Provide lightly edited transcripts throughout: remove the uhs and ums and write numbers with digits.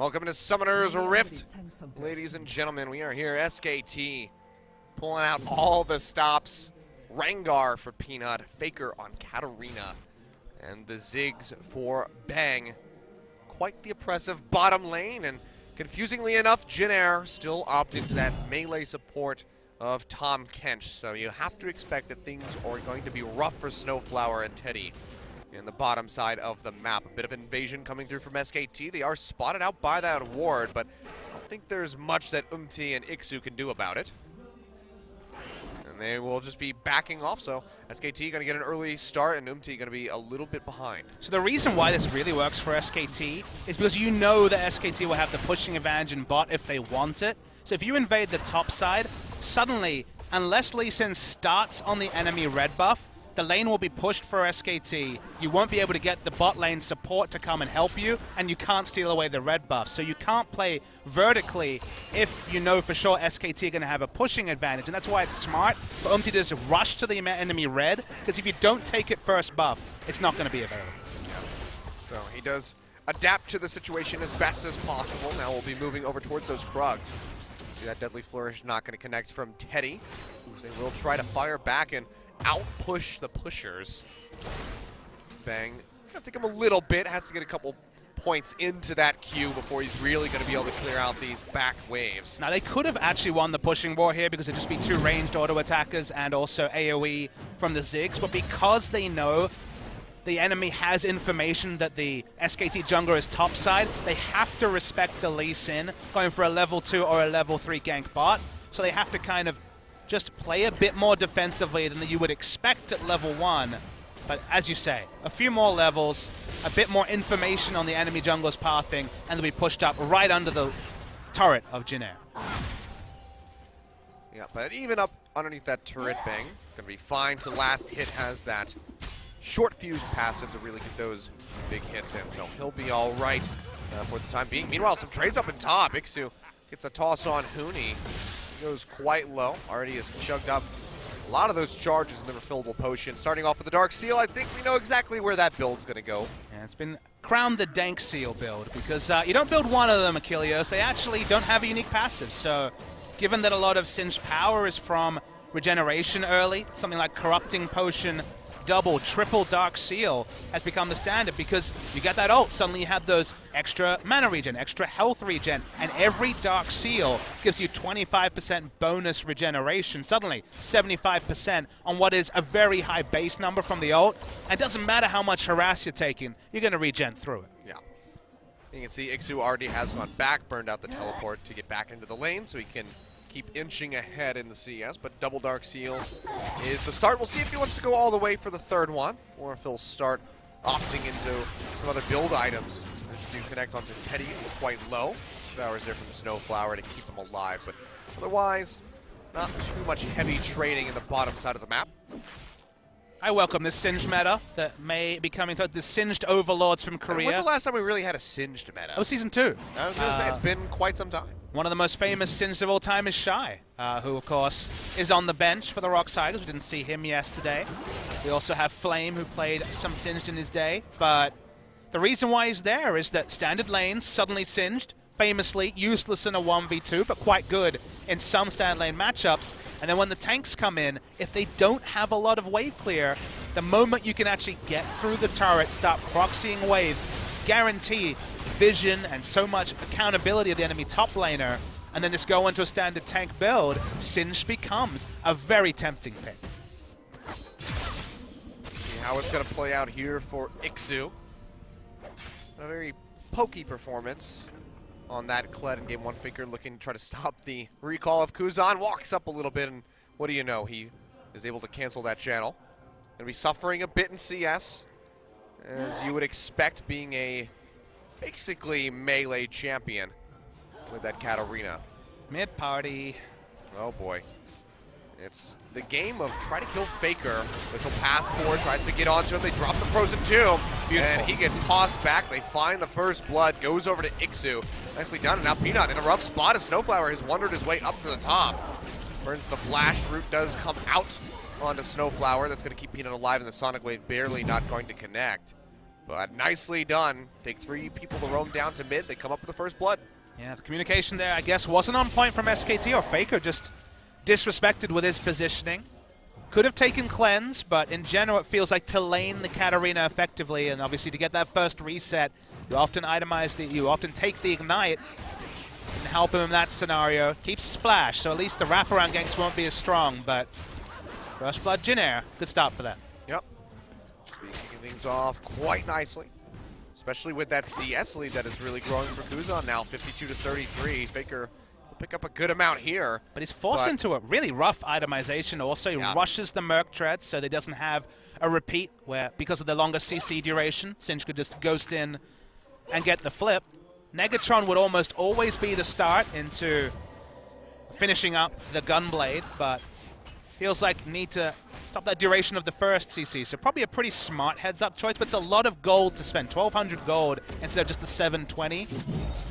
Welcome to Summoner's Rift. Ladies and gentlemen, we are here, SKT, pulling out all the stops. Rengar for Peanut, Faker on Katarina, and the Ziggs for Bang. Quite the oppressive bottom lane, and confusingly enough, Jin still opted to that melee support of Tom Kench. So you have to expect that things are going to be rough for Snowflower and Teddy in the bottom side of the map. A bit of invasion coming through from SKT. They are spotted out by that ward, but I don't think there's much that Umti and Ixu can do about it. And they will just be backing off, so SKT going to get an early start, and Umti going to be a little bit behind. So the reason why this really works for SKT is because you know that SKT will have the pushing advantage in bot if they want it. So if you invade the top side, suddenly, unless Lee Sin starts on the enemy red buff, the lane will be pushed for SKT. You won't be able to get the bot lane support to come and help you, and you can't steal away the red buff. So you can't play vertically if you know for sure SKT are going to have a pushing advantage. And that's why it's smart for Umti to just rush to the enemy red, because if you don't take it first buff, it's not going to be available. So he does adapt to the situation as best as possible. Now we'll be moving over towards those Krugs. See that Deadly Flourish not going to connect from Teddy. They will try to fire back and out-push the pushers. Bang. Gonna take him a little bit. Has to get a couple points into that queue before he's really going to be able to clear out these back waves. Now, they could have actually won the pushing war here because it'd just be two ranged auto attackers and also AoE from the Ziggs, but because they know the enemy has information that the SKT jungler is topside, they have to respect the Lee Sin going for a level 2 or a level 3 gank bot, so they have to kind of just play a bit more defensively than you would expect at level 1. But as you say, a few more levels, a bit more information on the enemy jungler's pathing, and they'll be pushed up right under the turret of Jin. Yeah, but even up underneath that turret, Bang gonna be fine. To last hit has that short fuse passive to really get those big hits in, so he'll be all right for the time being. Meanwhile, some trades up in top. Ixu gets a toss on Huni. Goes quite low. Already has chugged up a lot of those charges in the refillable potion. Starting off with the Dark Seal, I think we know exactly where that build's going to go. Yeah, it's been crowned the Dank Seal build because you don't build one of them, Achilles. They actually don't have a unique passive. So given that a lot of Singed power is from regeneration early, something like Corrupting Potion, double, triple Dark Seal has become the standard because you get that ult, suddenly you have those extra mana regen, extra health regen, and every Dark Seal gives you 25% bonus regeneration, suddenly 75% on what is a very high base number from the ult, and it doesn't matter how much harass you're taking, you're going to regen through it. Yeah. You can see Ixu already has gone back, burned out the teleport to get back into the lane so he can keep inching ahead in the CS, but double Dark Seal is the start. We'll see if he wants to go all the way for the third one, or if he'll start opting into some other build items. Needs to connect onto Teddy, who's quite low. Hours there from Snowflower to keep him alive, but otherwise, not too much heavy trading in the bottom side of the map. I welcome this Singed meta that may be coming through, the Singed Overlords from Korea. When's the last time we really had a Singed meta? Oh, Season 2. I was going to say, it's been quite some time. One of the most famous Singed of all time is Shy, who, of course, is on the bench for the Rocksiders. We didn't see him yesterday. We also have Flame, who played some Singed in his day. But the reason why he's there is that standard lanes suddenly Singed, famously useless in a 1v2, but quite good in some standard lane matchups. And then when the tanks come in, if they don't have a lot of wave clear, the moment you can actually get through the turret, start proxying waves, guarantee vision and so much accountability of the enemy top laner, and then just go into a standard tank build, Singed becomes a very tempting pick. See how it's going to play out here for Ixu. A very pokey performance on that Kled in game 1. Faker looking to try to stop the recall of Kuzan. Walks up a little bit, and what do you know? He is able to cancel that channel. Going to be suffering a bit in CS, as you would expect, being a basically melee champion with that Katarina. Mid party. Oh boy. It's the game of try to kill Faker. Little path forward, tries to get onto him. They drop the Frozen Tomb, and he gets tossed back. They find the first blood, goes over to Ixu. Nicely done, and now Peanut in a rough spot as Snowflower has wandered his way up to the top. Burns the flash, root does come out onto Snowflower. That's going to keep Peanut alive, and the Sonic Wave barely not going to connect. But nicely done. Take 3 people to roam down to mid. They come up with the first blood. Yeah, the communication there, I guess, wasn't on point from SKT, or Faker just disrespected with his positioning. Could have taken cleanse, but in general it feels like to lane the Katarina effectively, and obviously to get that first reset, you often itemize the, you often take the ignite and help him in that scenario. Keeps his flash, so at least the wraparound ganks won't be as strong, but first blood Jin Air, good start for them. Yep. Kicking things off quite nicely, especially with that CS lead that is really growing for Kuzan now, 52 to 33. Faker will pick up a good amount here. But he's forced into a really rough itemization. Also, he rushes the Merc Treads so that he doesn't have a repeat where, because of the longer CC duration, Singe could just ghost in and get the flip. Negatron would almost always be the start into finishing up the Gunblade, but feels like need to stop that duration of the first CC. So probably a pretty smart heads-up choice, but it's a lot of gold to spend. 1,200 gold instead of just the 720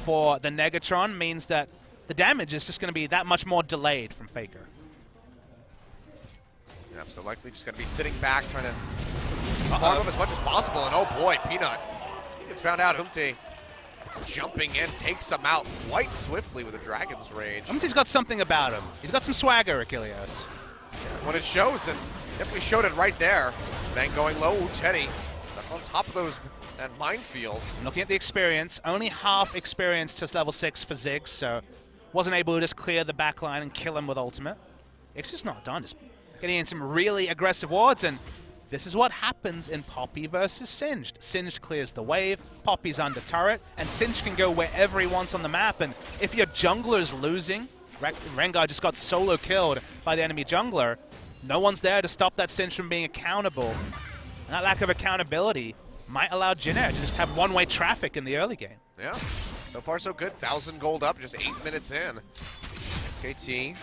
for the Negatron means that the damage is just going to be that much more delayed from Faker. Yeah, so likely just going to be sitting back, trying to farm him as much as possible. And oh boy, Peanut, he gets found out. Humte jumping in, takes him out quite swiftly with a Dragon's Rage. Humte's got something about him. He's got some swagger, Achilles. Yeah, when it shows, and definitely showed it right there. Bang going low, Teddy stuck on top of that minefield. Looking at the experience, only half experience to level 6 for Ziggs, so wasn't able to just clear the backline and kill him with ultimate. It's just not done, just getting in some really aggressive wards, and this is what happens in Poppy versus Singed. Singed clears the wave, Poppy's under turret, and Singed can go wherever he wants on the map, and if your jungler's losing, Rengar just got solo killed by the enemy jungler, no one's there to stop that Singed from being accountable. And that lack of accountability might allow Jin Air to just have one-way traffic in the early game. Yeah, so far so good. 1,000 gold up, just 8 minutes in. SKT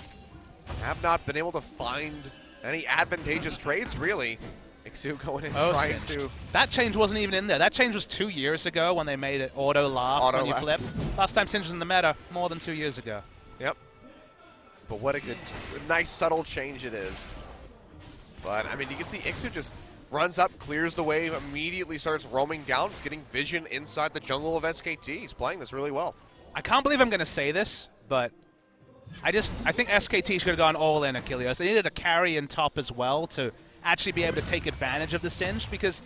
have not been able to find any advantageous trades, really. Ixu going in trying to... That change wasn't even in there. That change was 2 years ago when they made it auto-laugh when you flip. Last time Singed was in the meta, more than 2 years ago. Yep. But what a nice subtle change it is. But, I mean, you can see Ixu just runs up, clears the wave, immediately starts roaming down. It's getting vision inside the jungle of SKT. He's playing this really well. I can't believe I'm going to say this, but I think SKT should have gone all in, Achilles. They needed a carry in top as well to actually be able to take advantage of the Singe, because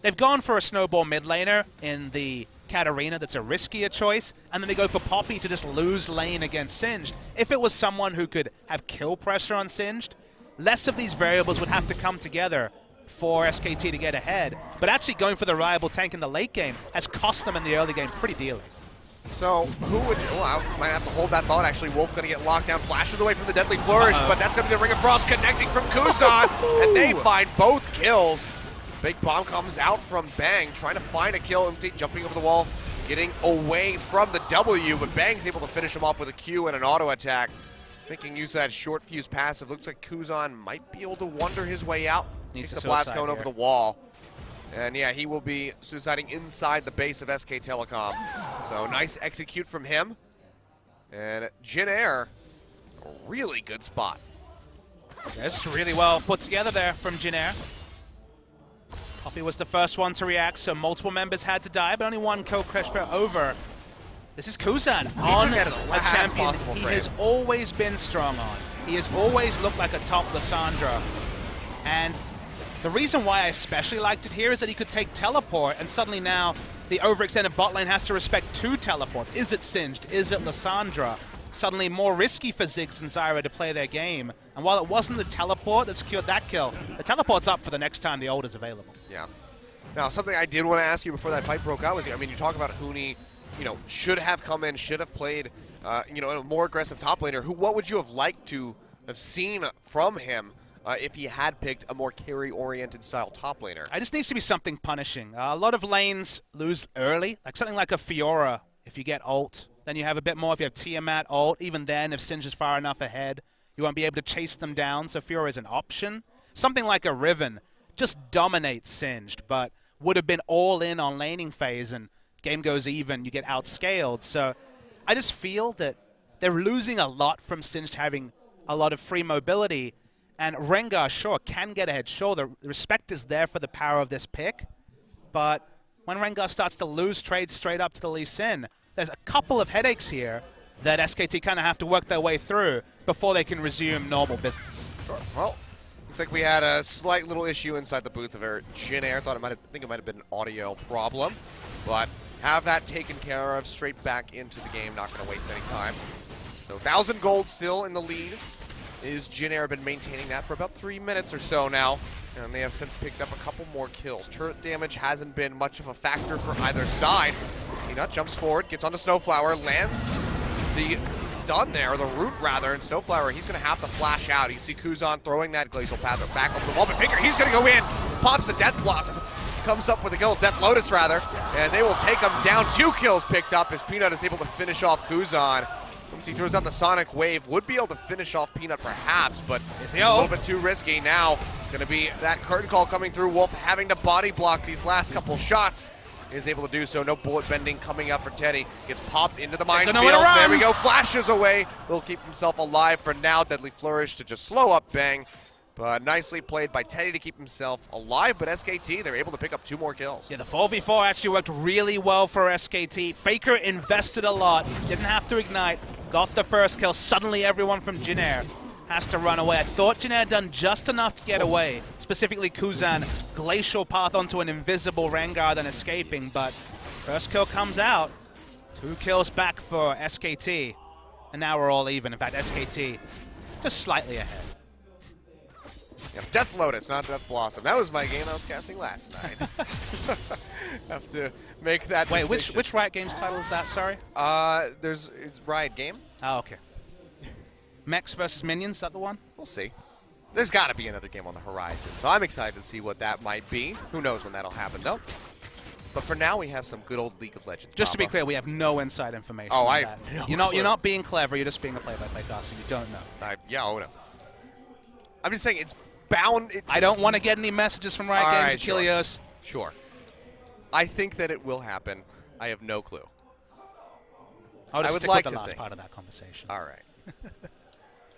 they've gone for a snowball mid laner in the Katarina that's a riskier choice, and then they go for Poppy to just lose lane against Singed. If it was someone who could have kill pressure on Singed, less of these variables would have to come together for SKT to get ahead. But actually going for the reliable tank in the late game has cost them in the early game pretty dearly. So, who would... Well, I might have to hold that thought, actually. Wolf going to get locked down, flashes away from the Deadly Flourish, but that's going to be the Ring of Frost connecting from Kuzan, and they find both kills. Big bomb comes out from Bang, trying to find a kill, instead jumping over the wall, getting away from the W, but Bang's able to finish him off with a Q and an auto attack. Making use of that short fuse passive. Looks like Kuzan might be able to wonder his way out. Takes the blast cone over the wall. And yeah, he will be suiciding inside the base of SKTelecom. So nice execute from him. And Jin Air, a really good spot. That's really well put together there from Jin Air. Poppy was the first one to react, so multiple members had to die, but only one kill Creshper over. This is Kuzan on a champion he has always been strong on. He has always looked like a top Lissandra. And the reason why I especially liked it here is that he could take teleport, and suddenly now the overextended bot lane has to respect 2 teleports. Is it Singed? Is it Lissandra? Suddenly more risky for Ziggs and Zyra to play their game. And while it wasn't the teleport that secured that kill, the teleport's up for the next time the ult is available. Yeah. Now, something I did want to ask you before that fight broke out was, I mean, you talk about Huni, you know, should have come in, should have played, you know, a more aggressive top laner. What would you have liked to have seen from him if he had picked a more carry-oriented style top laner? It just needs to be something punishing. A lot of lanes lose early, like something like a Fiora. If you get ult, then you have a bit more. If you have Tiamat ult, even then, if Singe is far enough ahead, you won't be able to chase them down, so Fiora is an option. Something like a Riven just dominates Singed, but would have been all in on laning phase, and game goes even, you get outscaled. So I just feel that they're losing a lot from Singed having a lot of free mobility, and Rengar, sure, can get ahead. Sure, the respect is there for the power of this pick, but when Rengar starts to lose trades straight up to the Lee Sin, there's a couple of headaches here that SKT kind of have to work their way through before they can resume normal business. Sure. Well, looks like we had a slight little issue inside the booth of Jin Air. I think it might have been an audio problem, but have that taken care of. Straight back into the game. Not going to waste any time. So 1,000 gold still in the lead. Is Jin Air been maintaining that for about 3 minutes or so now, and they have since picked up a couple more kills. Turret damage hasn't been much of a factor for either side. Peanut jumps forward, gets onto Snowflower, lands the stun there, or the root rather, and Snowflower, he's going to have to flash out. You can see Kuzan throwing that Glacial Path back over the wall, but Faker, he's going to go in, pops the Death Blossom, comes up with a kill, Death Lotus rather, and they will take him down. 2 kills picked up as Peanut is able to finish off Kuzan. He throws out the Sonic Wave, would be able to finish off Peanut perhaps, but it's a little bit too risky. Now it's going to be that curtain call coming through. Wolf having to body block these last couple shots. Is able to do so. No bullet bending coming up for Teddy. Gets popped into the minefield. There we go. Flashes away. Will keep himself alive for now. Deadly Flourish to just slow up Bang. But nicely played by Teddy to keep himself alive. But SKT, they're able to pick up 2 more kills. Yeah, the 4v4 actually worked really well for SKT. Faker invested a lot. Didn't have to ignite. Got the first kill. Suddenly everyone from Jin Air has to run away. I thought Jin Air done just enough to get away. Specifically Kuzan, Glacial Path onto an invisible Rengar, then escaping. But first kill comes out. 2 kills back for SKT. And now we're all even. In fact, SKT just slightly ahead. Yeah, Death Lotus, not Death Blossom. That was my game I was casting last night. Have to make that Wait, distinction. which Riot Games title is that, sorry? It's Riot Game. Oh, okay. Mechs versus Minions, is that the one? We'll see. There's got to be another game on the horizon, so I'm excited to see what that might be. Who knows when that'll happen, though. But for now, we have some good old League of Legends. Just to be clear, we have no inside information. Oh, on that. You're not being clever. You're just being a play-by-play caster. You don't know. No. I'm just saying it's bound. I don't want to get any messages from Riot Games, Achilles. Sure. I think that it will happen. I have no clue. I'll just stick with the last part of that conversation. All right.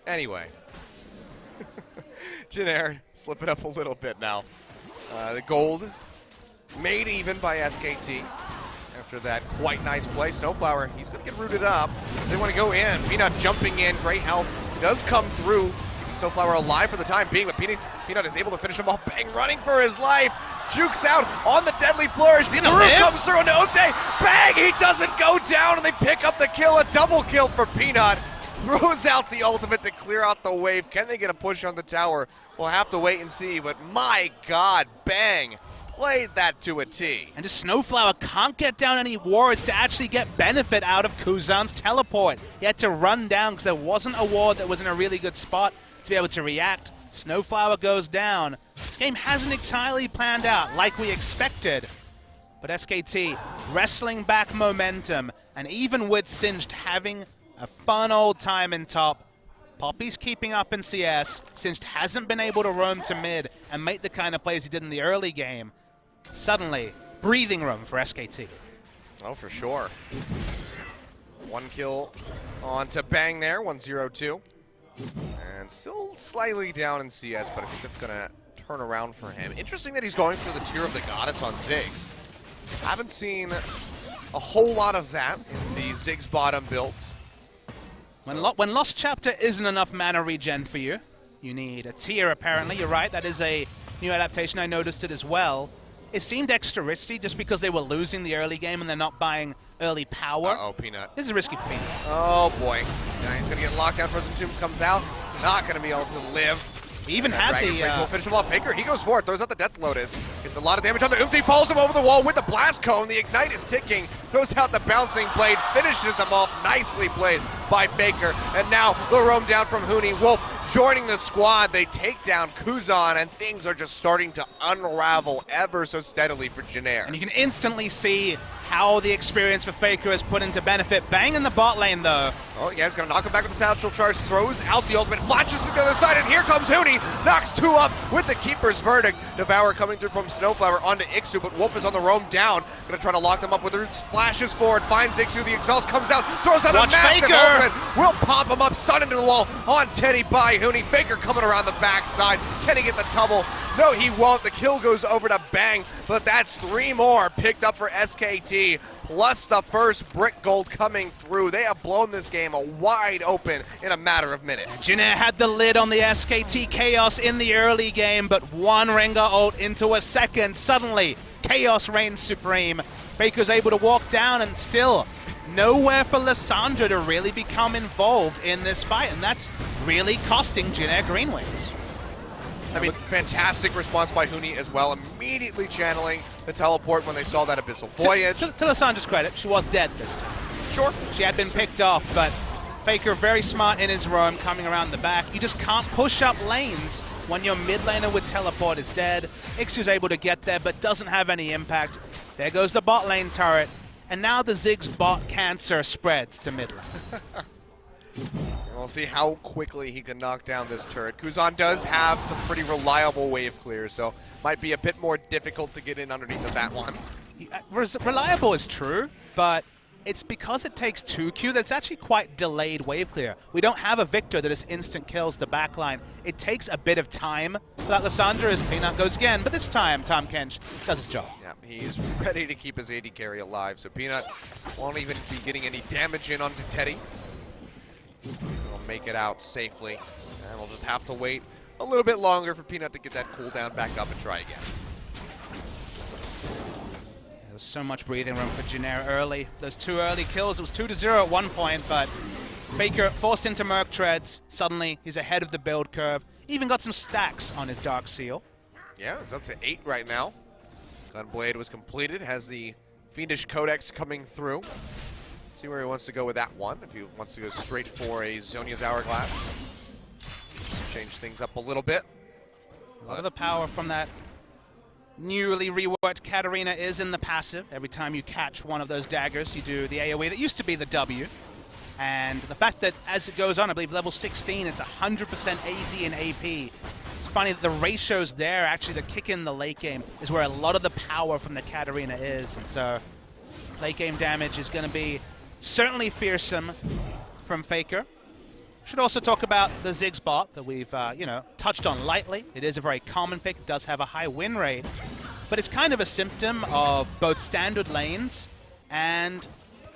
Anyway. Jin Air slipping up a little bit now. The gold made even by SKT after that quite nice play. Snowflower, he's going to get rooted up. They want to go in. Peanut jumping in. Great health. He does come through. Keeping Snowflower alive for the time being, but Peanut is able to finish him off. Bang, running for his life. Jukes out on the Deadly Flourish. The root comes through into Ote. Bang, he doesn't go down, and they pick up the kill. A double kill for Peanut. Throws out the ultimate to clear out the wave. Can they get a push on the tower? We'll have to wait and see, but my God, Bang played that to a T. And just Snowflower can't get down any wards to actually get benefit out of Kuzan's teleport. He had to run down because there wasn't a ward that was in a really good spot to be able to react. Snowflower goes down. This game hasn't entirely planned out like we expected. But SKT wrestling back momentum, and even with Singed having a fun old time in top, Poppy's keeping up in CS. Singed hasn't been able to roam to mid and make the kind of plays he did in the early game. Suddenly, breathing room for SKT. Oh, for sure. 1 kill on to Bang there, 1-0-2. And still slightly down in CS, but I think that's going to turn around for him. Interesting that he's going for the Tear of the Goddess on Ziggs. Haven't seen a whole lot of that in the Ziggs bottom build. When Lost Chapter isn't enough mana regen for you, you need a Tear apparently. You're right, that is a new adaptation. I noticed it as well. It seemed extra risky just because they were losing the early game and they're not buying early power. Uh-oh, Peanut. This is risky for Peanut. Oh, boy. Now he's going to get locked out. Frozen Tombs comes out. Not going to be able to live. He even had the... Will finish him off. Faker, he goes for it. Throws out the Death Lotus. Gets a lot of damage on the Umti. Falls him over the wall with the Blast Cone. The Ignite is ticking. Throws out the Bouncing Blade. Finishes him off. Nicely played by Faker. And now the roam down from Huni. Wolf joining the squad. They take down Kuzan, and things are just starting to unravel ever so steadily for Jin Air. And you can instantly see how the experience for Faker is put into benefit. Bang in the bot lane, though. Oh, yeah, he's going to knock him back with the Satchel Charge, throws out the ultimate, flashes to the other side, and here comes Huni, knocks 2 up with the Keeper's Verdict. Devour coming through from Snowflower onto Ixu, but Wolf is on the roam down. Going to try to lock them up with roots, flashes forward, finds Ixu, the exhaust comes out, throws out a massive Faker will pop him up, stun into the wall on Teddy by Huni. Faker coming around the backside. Can he get the tumble? No, he won't. The kill goes over to Bang, but that's 3 more picked up for SKT, plus the first brick gold coming through. They have blown this game wide open in a matter of minutes. Jinair had the lid on the SKT Chaos in the early game, but one Rengar ult into a second. Suddenly, Chaos reigns supreme. Faker's able to walk down, and still nowhere for Lissandra to really become involved in this fight, and that's really costing Jinair Green Wings. I mean, fantastic response by Huni as well, immediately channeling the teleport when they saw that Abyssal Voyage. To Lissandra's credit, she was dead this time. Sure. She had been picked off, but Faker very smart in his roam, coming around the back. You just can't push up lanes when your mid laner with teleport is dead. Ixu's able to get there, but doesn't have any impact. There goes the bot lane turret, and now the Ziggs bot cancer spreads to mid lane. We'll see how quickly he can knock down this turret. Kuzan does have some pretty reliable wave clears, so might be a bit more difficult to get in underneath of that one. Reliable is true, but it's because it takes 2Q that's actually quite delayed wave clear. We don't have a Victor that just instant kills the backline. It takes a bit of time for that Lissandra as Peanut goes again, but this time Tahm Kench does his job. Yeah, he's ready to keep his AD carry alive, so Peanut won't even be getting any damage in onto Teddy. He'll make it out safely, and we'll just have to wait a little bit longer for Peanut to get that cooldown back up and try again. There was so much breathing room for Jinair early. Those 2 early kills, it was 2-0 at one point, but Faker forced into Merc Treads. Suddenly, he's ahead of the build curve. Even got some stacks on his Dark Seal. Yeah, it's up to 8 right now. Gunblade was completed, has the Fiendish Codex coming through. See where he wants to go with that one. If he wants to go straight for a Zhonya's Hourglass. Change things up a little bit. A lot of the power from that newly reworked Katarina is in the passive. Every time you catch one of those daggers, you do the AoE that used to be the W. And the fact that as it goes on, I believe level 16, it's 100% AD and AP. It's funny that the ratios there, actually, that kick in the late game is where a lot of the power from the Katarina is. And so late game damage is going to be certainly fearsome from Faker. Should also talk about the Ziggs bot that we've, touched on lightly. It is a very common pick. It does have a high win rate. But it's kind of a symptom of both standard lanes and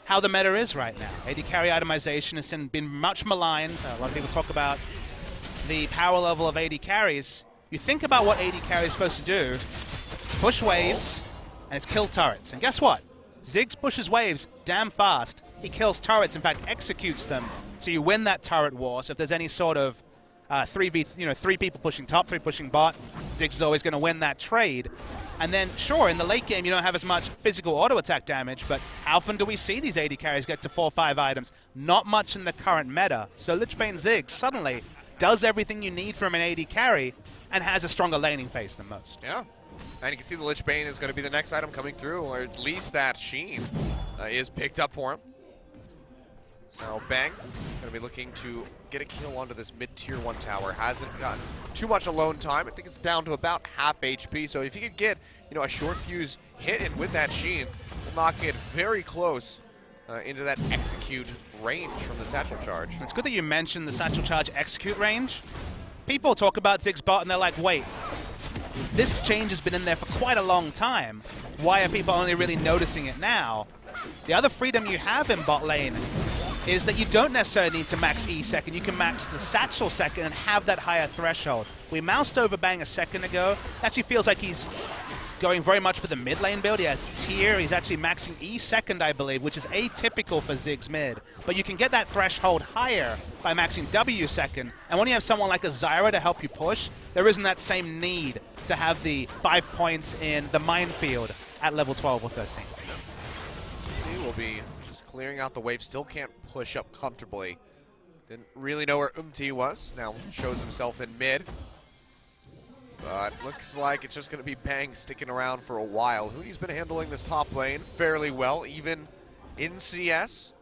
how the meta is right now. AD carry itemization has been much maligned. A lot of people talk about the power level of AD carries. You think about what AD carry is supposed to do. Push waves, and it's kill turrets. And guess what? Ziggs pushes waves damn fast. He kills turrets, in fact, executes them. So you win that turret war. So if there's any sort of 3 people pushing top, 3 pushing bot, Ziggs is always going to win that trade. And then, sure, in the late game, you don't have as much physical auto-attack damage, but how often do we see these AD carries get to 4 or 5 items? Not much in the current meta. So Lichbane Ziggs suddenly does everything you need from an AD carry and has a stronger laning phase than most. Yeah. And you can see the Lich Bane is going to be the next item coming through, or at least that Sheen is picked up for him. So Bang going to be looking to get a kill onto this mid-tier 1 tower. Hasn't gotten too much alone time. I think it's down to about half HP. So if you could get, a short fuse hit in with that Sheen, we'll knock it very close into that execute range from the Satchel Charge. It's good that you mentioned the Satchel Charge execute range. People talk about Ziggs bot and they're like, wait, this change has been in there for quite a long time. Why are people only really noticing it now? The other freedom you have in bot lane is that you don't necessarily need to max E second. You can max the Satchel second and have that higher threshold. We moused over Bang a second ago. It actually feels like he's going very much for the mid lane build. He has tier. He's actually maxing E second, I believe, which is atypical for Ziggs mid. But you can get that threshold higher by maxing W second. And when you have someone like a Zyra to help you push, there isn't that same need to have the 5 points in the minefield at level 12 or 13. See, we'll be just clearing out the wave. Still can't push up comfortably. Didn't really know where was. Now shows himself in mid. But looks like it's just going to be Bang sticking around for a while. Huni's been handling this top lane fairly well, even in CS.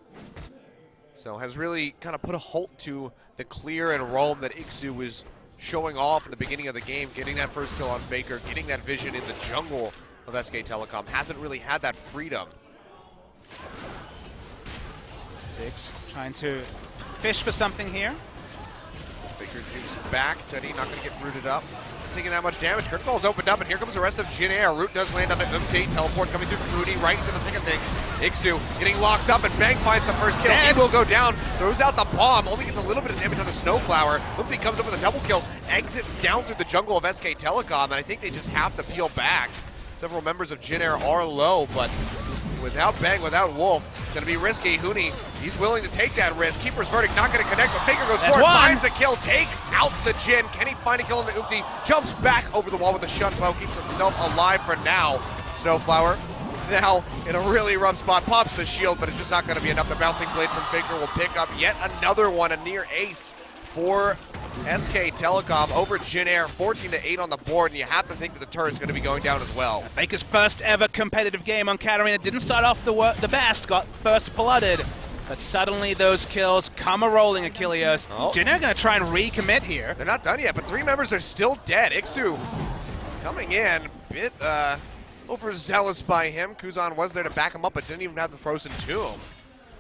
So has really kind of put a halt to the clear and roam that Ixu was showing off in the beginning of the game, getting that first kill on Faker, getting that vision in the jungle of SKTelecom. Hasn't really had that freedom. Ziggs trying to fish for something here. Faker juice back. Teddy not going to get rooted up. Not taking that much damage. Curtain Ball's opened up, and here comes the rest of Jin Air. Root does land on the Umti. Teleport coming through from Moody right into the thick of things. Ixu getting locked up, and Bang finds the first kill. He will go down, throws out the bomb, only gets a little bit of damage on the Snowflower. Umti comes up with a double kill, exits down through the jungle of SKTelecom, and I think they just have to peel back. Several members of Jin Air are low, but without Bang, without Wolf, it's going to be risky. Huni, he's willing to take that risk. Keeper's Verdict not going to connect, but Faker goes forward, finds a kill, takes out the Jin. Can he find a kill on the Umti? Jumps back over the wall with a Shun Bow, keeps himself alive for now. Snowflower now in a really rough spot, pops the shield, but it's just not going to be enough. The Bouncing Blade from Faker will pick up yet another one, a near ace for SKTelecom over Jin Air, 14-8 on the board, and you have to think that the turret's going to be going down as well. Faker's first ever competitive game on Katarina didn't start off the best, got first blooded, but suddenly those kills come a-rolling, Achilles. Jin Air going to try and recommit here. They're not done yet, but 3 members are still dead. Ixu coming in, a bit overzealous by him. Kuzan was there to back him up, but didn't even have the Frozen Tomb.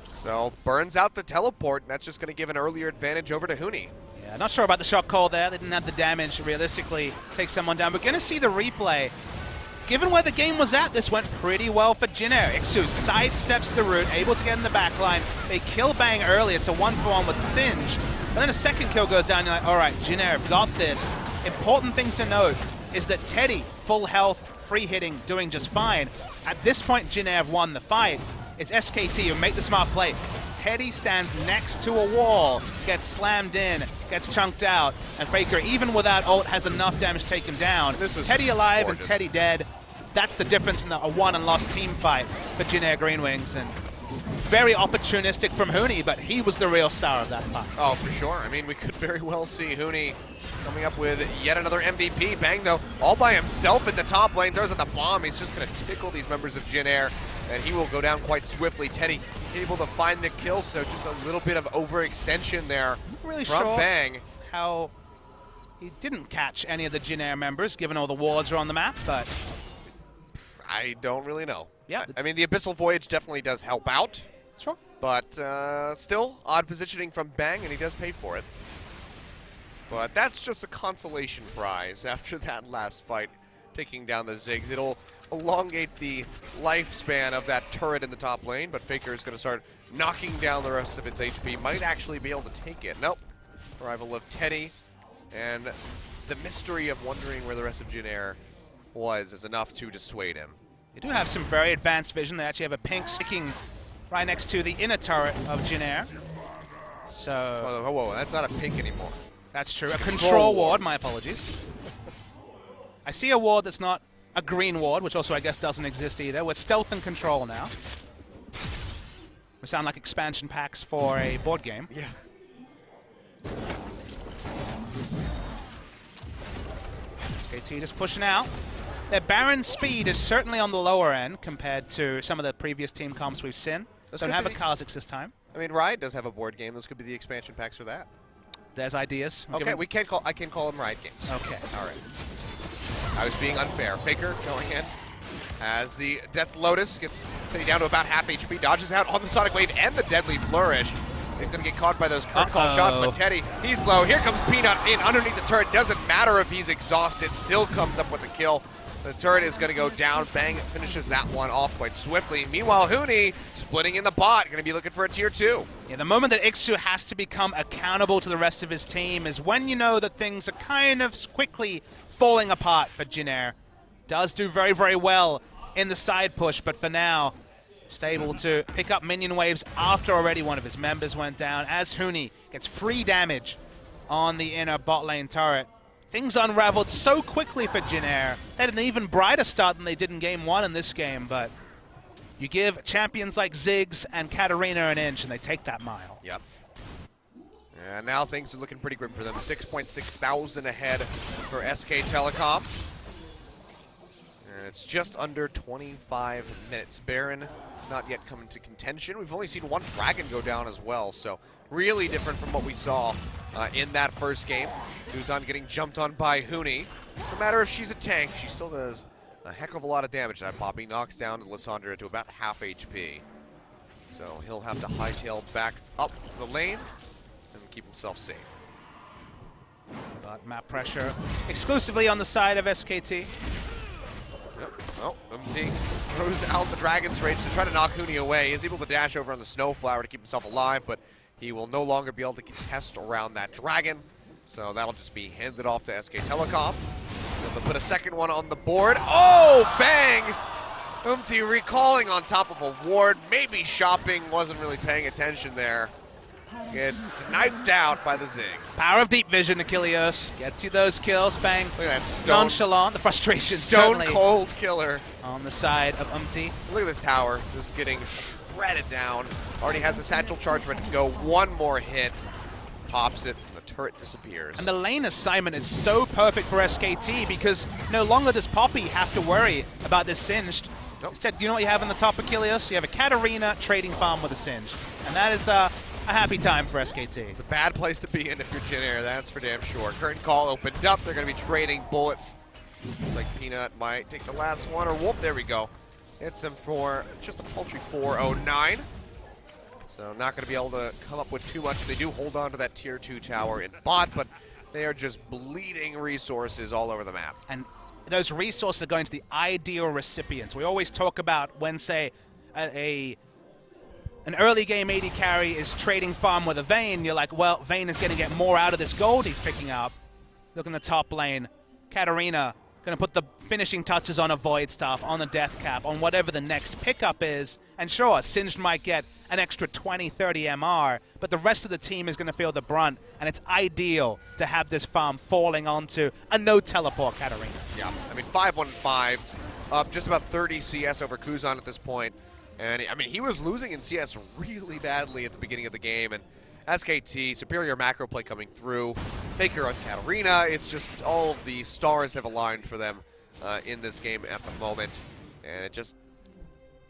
So burns out the teleport, and that's just going to give an earlier advantage over to Huni. Yeah, not sure about the shot call there. They didn't have the damage realistically take someone down. We're going to see the replay. Given where the game was at, this went pretty well for Jin Air. Ixu sidesteps the route, able to get in the back line. They kill Bang early. It's a 1-for-1 with Singe. And then a second kill goes down. You're like, all right, Jin Air got this. Important thing to note is that Teddy, full health, free hitting, doing just fine. At this point, Jin Air have won the fight. It's SKT who make the smart play. Teddy stands next to a wall, gets slammed in, gets chunked out, and Faker, even without ult, has enough damage to take him down. Teddy alive and Teddy dead. That's the difference from a won and lost team fight for Jin Air Green Wings. And very opportunistic from Huni, but he was the real star of that fight. Oh, for sure. I mean, we could very well see Huni coming up with yet another MVP. Bang, though, all by himself in the top lane, throws out the bomb. He's just going to tickle these members of Jin Air, and he will go down quite swiftly. Teddy able to find the kill, so just a little bit of overextension there really from sure Bang. How he didn't catch any of the Jin Air members, given all the wards are on the map, but I don't really know. Yeah, I mean, the Abyssal Voyage definitely does help out. Sure. But still, odd positioning from Bang, and he does pay for it. But that's just a consolation prize after that last fight, taking down the Ziggs. It'll elongate the lifespan of that turret in the top lane, but Faker is going to start knocking down the rest of its HP. Might actually be able to take it. Nope. Arrival of Teddy, and the mystery of wondering where the rest of Jin Air was is enough to dissuade him. You do have some very advanced vision. They actually have a pink sticking right next to the inner turret of Jin Air. So whoa, that's not a pink anymore. That's true. A control ward, my apologies. I see a ward that's not a green ward, which also I guess doesn't exist either. We're stealth and control now. We sound like expansion packs for a board game. Yeah. SKT just pushing out. Their Baron speed is certainly on the lower end compared to some of the previous team comps we've seen. Don't have a Kha'Zix this time. I mean, Riot does have a board game. Those could be the expansion packs for that. There's ideas. Okay, I can call them Riot games. Okay. All right. I was being unfair. Faker going in as the Death Lotus gets down to about half HP, dodges out on the Sonic Wave and the Deadly Flourish. He's going to get caught by those curtain call shots, but Teddy, he's low. Here comes Peanut in underneath the turret. Doesn't matter if he's exhausted, still comes up with a kill. The turret is going to go down. Bang finishes that one off quite swiftly. Meanwhile, Huni splitting in the bot, going to be looking for a tier 2. Yeah, the moment that Ixu has to become accountable to the rest of his team is when you know that things are kind of quickly falling apart for Jin Air. Does do very, very well in the side push, but for now, just able to pick up minion waves after already one of his members went down, as Huni gets free damage on the inner bot lane turret. Things unraveled so quickly for Jin Air. They had an even brighter start than they did in Game 1 in this game, but you give champions like Ziggs and Katarina an inch, and they take that mile. Yep. And now things are looking pretty grim for them. 6.6 thousand ahead for SKTelecom. And it's just under 25 minutes. Baron not yet coming to contention. We've only seen one Dragon go down as well, so really different from what we saw in that first game. Kuzan getting jumped on by Huni. It's a matter if she's a tank. She still does a heck of a lot of damage. That Poppy knocks down Lissandra to about half HP. So he'll have to hightail back up the lane and keep himself safe. But map pressure exclusively on the side of SKT. Yep. Oh, MT throws out the Dragon's Rage to try to knock Huni away. He's able to dash over on the Snowflower to keep himself alive, but he will no longer be able to contest around that Dragon. So that'll just be handed off to SKTelecom. They'll put a second one on the board. Oh, bang! MT recalling on top of a ward. Maybe shopping, wasn't really paying attention there. Gets sniped out by the Ziggs. Power of deep vision, Achilles. Gets you those kills, bang. Look at that stone. Nonchalant, the frustration Stone cold killer. On the side of Umti. Look at this tower, just getting shredded down. Already has a satchel charge ready to go. One more hit, pops it, and the turret disappears. And the lane assignment is so perfect for SKT because no longer does Poppy have to worry about this Singed. Nope. Instead, do you know what you have in the top, Achilles? You have a Katarina trading farm with a Singed. And that is a happy time for SKT. It's a bad place to be in if you're Jin Air, that's for damn sure. Curtain call opened up. They're going to be trading bullets. Looks like Peanut might take the last one, or Wolf, there we go. Hits him for just a paltry 409. So not going to be able to come up with too much. They do hold on to that tier 2 tower in bot, but they are just bleeding resources all over the map. And those resources are going to the ideal recipients. We always talk about when, say, an early game AD carry is trading farm with a Vayne, you're like, well, Vayne is going to get more out of this gold he's picking up. Look in the top lane. Katarina going to put the finishing touches on a Void Staff, on the Death Cap, on whatever the next pickup is. And sure, Singed might get an extra 20, 30 MR, but the rest of the team is going to feel the brunt, and it's ideal to have this farm falling onto a no-teleport Katarina. Yeah, I mean, 5-1-5, up just about 30 CS over Kuzan at this point. And, I mean, he was losing in CS really badly at the beginning of the game, and SKT, superior macro play coming through, Faker on Katarina, it's just all of the stars have aligned for them in this game at the moment, and it just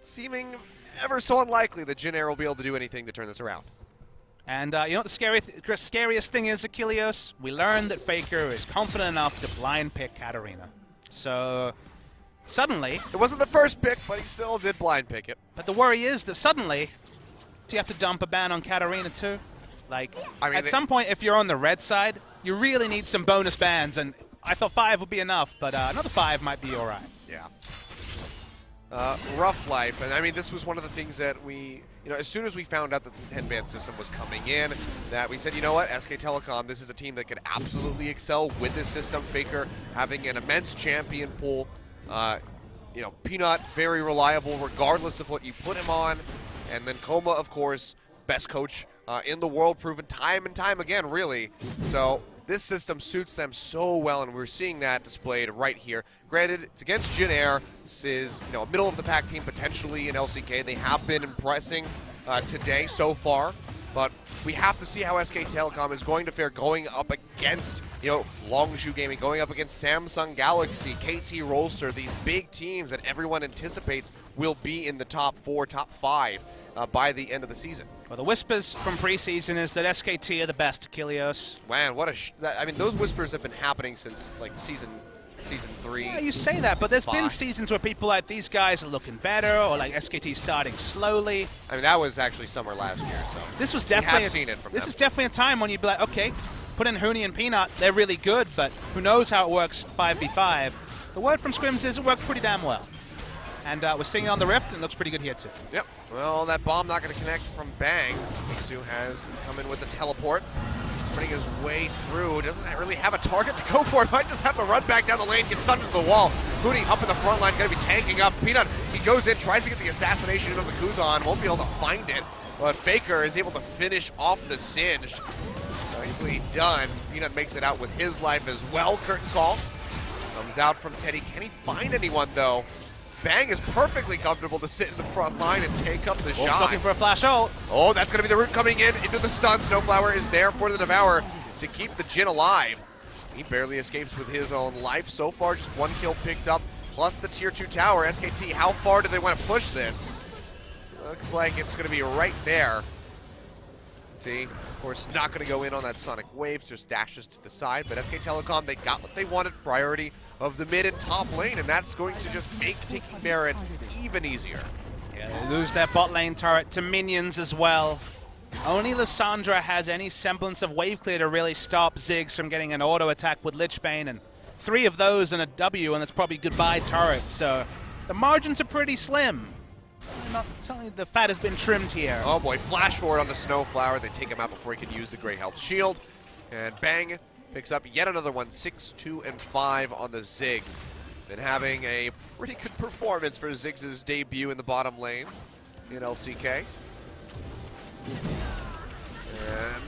seeming ever so unlikely that Jin Air will be able to do anything to turn this around. And you know what the scariest thing is, Achilles? We learned that Faker is confident enough to blind pick Katarina. So suddenly... It wasn't the first pick, but he still did blind pick it. But the worry is that suddenly, do you have to dump a ban on Katarina too? Like, I mean, at some point, if you're on the red side, you really need some bonus bans, and I thought 5 would be enough, but another 5 might be all right. Yeah. Rough life, and I mean, this was one of the things that we, you know, as soon as we found out that the 10-ban system was coming in, that we said, you know what, SKTelecom, this is a team that could absolutely excel with this system. Faker having an immense champion pool, you know, Peanut very reliable regardless of what you put him on, and then Coma, of course, best coach in the world, proven time and time again, really. So this system suits them so well, and we're seeing that displayed right here. Granted, it's against Jin Air. This is, you know, a middle-of-the-pack team potentially in LCK. They have been impressing today so far, but we have to see how SKTelecom is going to fare going up against, you know, Longzhu Gaming, going up against Samsung Galaxy, KT Rolster, these big teams that everyone anticipates will be in the top 4, top 5 by the end of the season. Well, the whispers from preseason is that SKT are the best, Achilles. Man, what a I mean, those whispers have been happening since, like, season 3. Yeah, you say that, but there's been seasons where people like, these guys are looking better, or like SKT starting slowly. I mean, that was actually summer last year, so this was definitely is definitely a time when you'd be like, okay, put in Huni and Peanut, they're really good, but who knows how it works 5v5. The word from Scrims is it worked pretty damn well. And we're seeing it on the Rift, and it looks pretty good here too. Yep. Well, that bomb not going to connect from Bang. Misu has come in with the teleport. Running his way through. Doesn't really have a target to go for. Might just have to run back down the lane, get stuck into the wall. Huni up in the front line, going to be tanking up. Peanut, he goes in, tries to get the assassination into the Kuzan. Won't be able to find it. But Faker is able to finish off the Singed. Nicely done. Peanut makes it out with his life as well. Curtain call. Comes out from Teddy. Can he find anyone, though? Bang is perfectly comfortable to sit in the front line and take up the shots. Looking for a flash ult. Oh, that's going to be the root coming in into the stun. Snowflower is there for the Devour to keep the Jin alive. He barely escapes with his own life. So far, just 1 kill picked up, plus the tier 2 tower. SKT, how far do they want to push this? Looks like it's going to be right there. See, of course, not going to go in on that Sonic Wave, just dashes to the side. But SKTelecom, they got what they wanted, priority of the mid and top lane, and that's going to just make taking Baron even easier. Yeah, they lose their bot lane turret to minions as well. Only Lissandra has any semblance of wave clear to really stop Ziggs from getting an auto attack with Lichbane, and 3 of those and a W, and that's probably goodbye turret. So the margins are pretty slim. Certainly the fat has been trimmed here. Oh boy, flash forward on the Snowflower. They take him out before he can use the Great Health Shield. And bang, picks up yet another one, 6, 2, and 5 on the Ziggs. Been having a pretty good performance for Ziggs' debut in the bottom lane in LCK. And